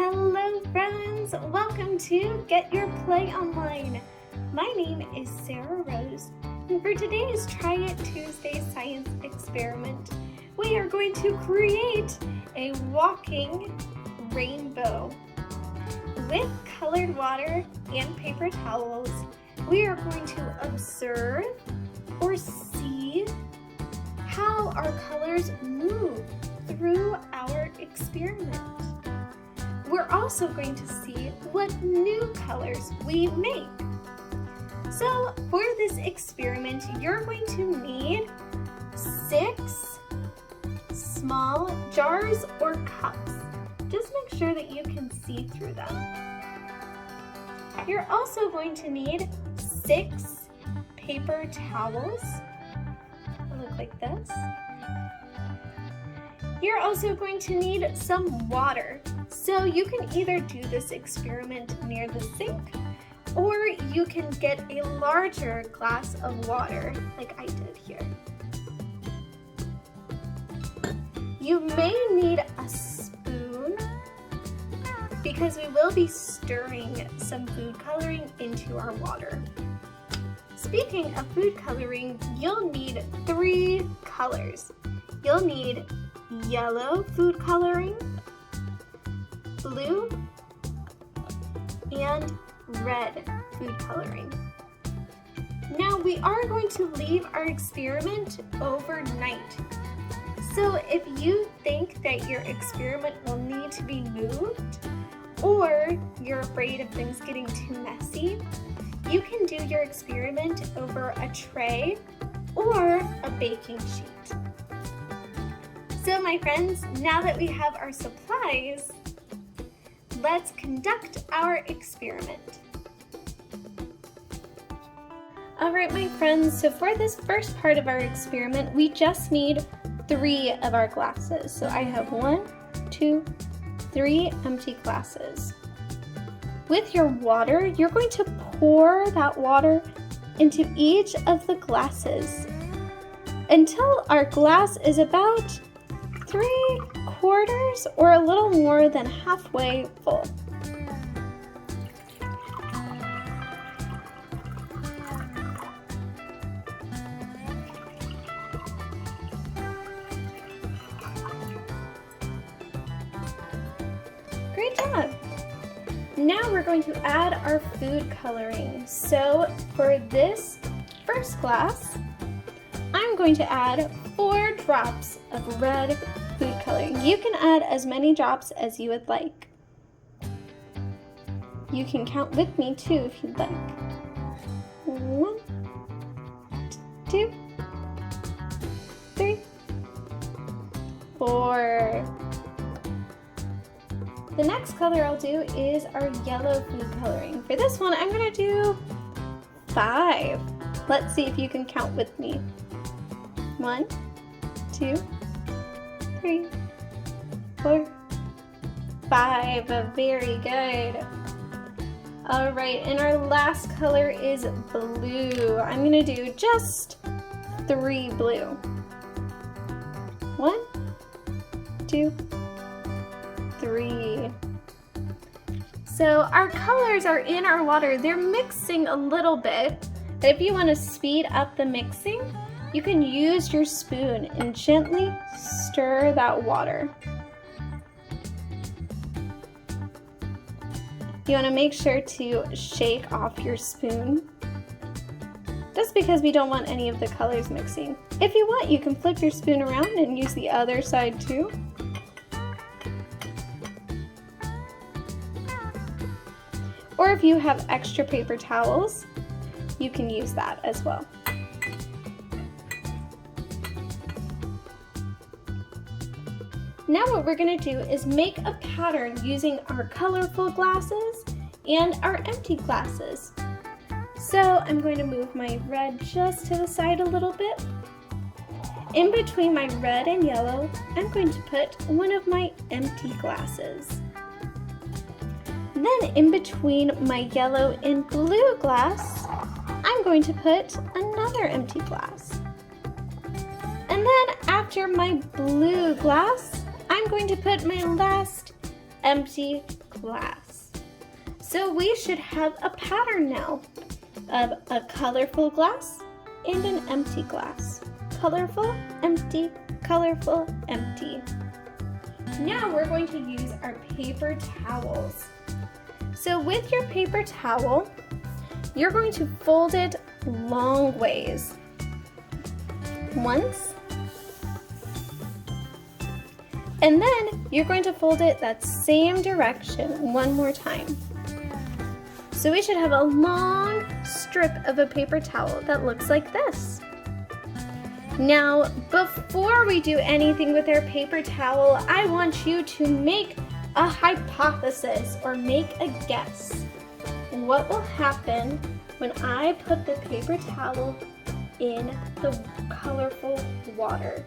Hello friends, welcome to Get Your Play Online. My name is Sarah Rose, and for today's Try It Tuesday science experiment, we are going to create a walking rainbow. With colored water and paper towels, we are going to observe or see how our colors move through our experiment. We're also going to see what new colors we make. So for this experiment, you're going to need 6 small jars or cups. Just make sure that you can see through them. You're also going to need 6 paper towels. They look like this. You're also going to need some water. So you can either do this experiment near the sink, or you can get a larger glass of water like I did here. You may need a spoon because we will be stirring some food coloring into our water. Speaking of food coloring, you'll need 3 colors. You'll need yellow food coloring, blue, and red food coloring. Now we are going to leave our experiment overnight. So if you think that your experiment will need to be moved, or you're afraid of things getting too messy, you can do your experiment over a tray or a baking sheet. So my friends, now that we have our supplies, let's conduct our experiment. All right, my friends, so for this first part of our experiment, we just need 3 of our glasses. So I have 1, 2, 3 empty glasses. With your water, you're going to pour that water into each of the glasses until our glass is about 3/4 or a little more than halfway full. Great job! Now we're going to add our food coloring. So for this first glass, I'm going to add 4 drops of red food coloring. You can add as many drops as you would like. You can count with me too if you'd like. 1, 2, 3, 4. The next color I'll do is our yellow food coloring. For this one, I'm going to do 5. Let's see if you can count with me. 1, 2, 3, 4, 5. Very good. All right, and our last color is blue. I'm gonna do just 3 blue. 1, 2, 3. So our colors are in our water. They're mixing a little bit, but if you want to speed up the mixing, you can use your spoon and gently stir that water. You want to make sure to shake off your spoon, just because we don't want any of the colors mixing. If you want, you can flip your spoon around and use the other side too. Or if you have extra paper towels, you can use that as well. Now what we're going to do is make a pattern using our colorful glasses and our empty glasses. So I'm going to move my red just to the side a little bit. In between my red and yellow, I'm going to put one of my empty glasses. Then in between my yellow and blue glass, I'm going to put another empty glass. And then after my blue glass, I'm going to put my last empty glass. So we should have a pattern now of a colorful glass and an empty glass. Colorful, empty, colorful, empty. Now we're going to use our paper towels. So with your paper towel, you're going to fold it long ways. Once. And then you're going to fold it that same direction one more time. So we should have a long strip of a paper towel that looks like this. Now, before we do anything with our paper towel, I want you to make a hypothesis or make a guess. What will happen when I put the paper towel in the colorful water?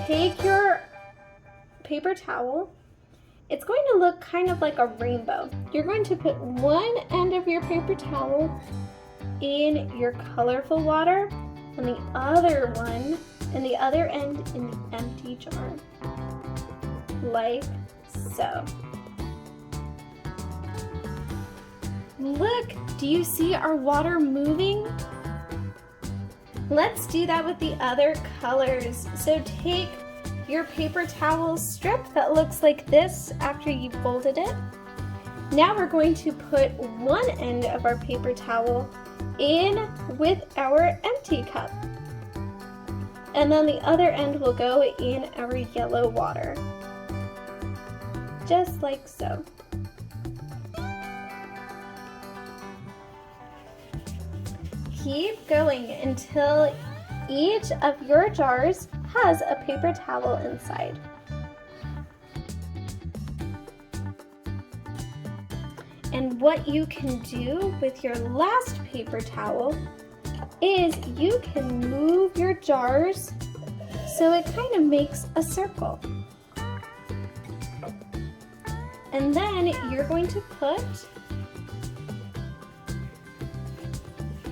Take your paper towel. It's going to look kind of like a rainbow. You're going to put one end of your paper towel in your colorful water and the other one and the other end in the empty jar, like so. Look, do you see our water moving? Let's do that with the other colors. So take your paper towel strip that looks like this after you folded it. Now we're going to put one end of our paper towel in with our empty cup. And then the other end will go in our yellow water. Just like so. Keep going until each of your jars has a paper towel inside. And what you can do with your last paper towel is you can move your jars so it kind of makes a circle. And then you're going to put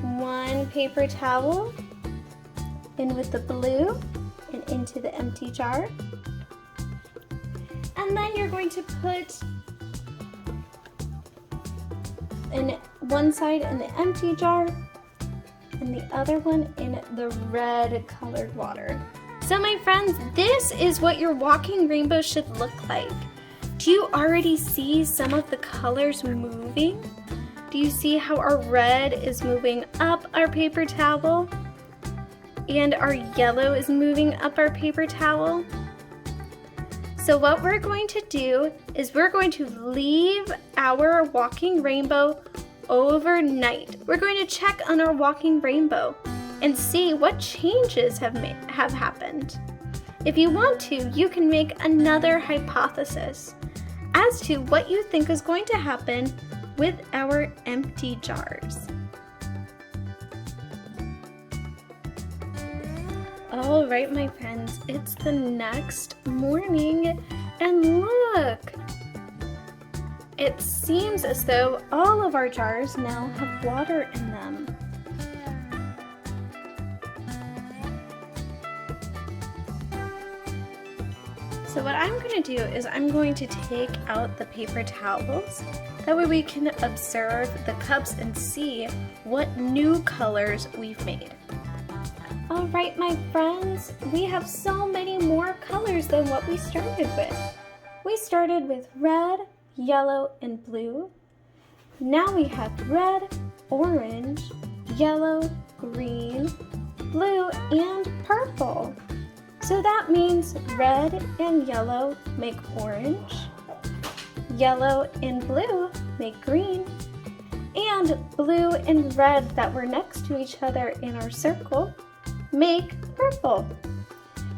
one paper towel in with the blue and into the empty jar. And then you're going to put in one side in the empty jar and the other one in the red colored water. So my friends, this is what your walking rainbow should look like. Do you already see some of the colors moving? Do you see how our red is moving up our paper towel and our yellow is moving up our paper towel? So what we're going to do is we're going to leave our walking rainbow overnight. We're going to check on our walking rainbow and see what changes have happened. If you want to, you can make another hypothesis as to what you think is going to happen with our empty jars. All right, my friends, it's the next morning, and look! It seems as though all of our jars now have water in them. So what I'm going to do is I'm going to take out the paper towels. That way we can observe the cups and see what new colors we've made. All right, my friends, we have so many more colors than what we started with. We started with red, yellow, and blue. Now we have red, orange, yellow, green, blue, and purple. So that means red and yellow make orange, yellow and blue make green, and blue and red that were next to each other in our circle make purple.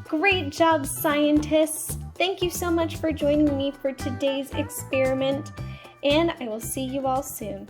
Great job, scientists! Thank you so much for joining me for today's experiment, and I will see you all soon.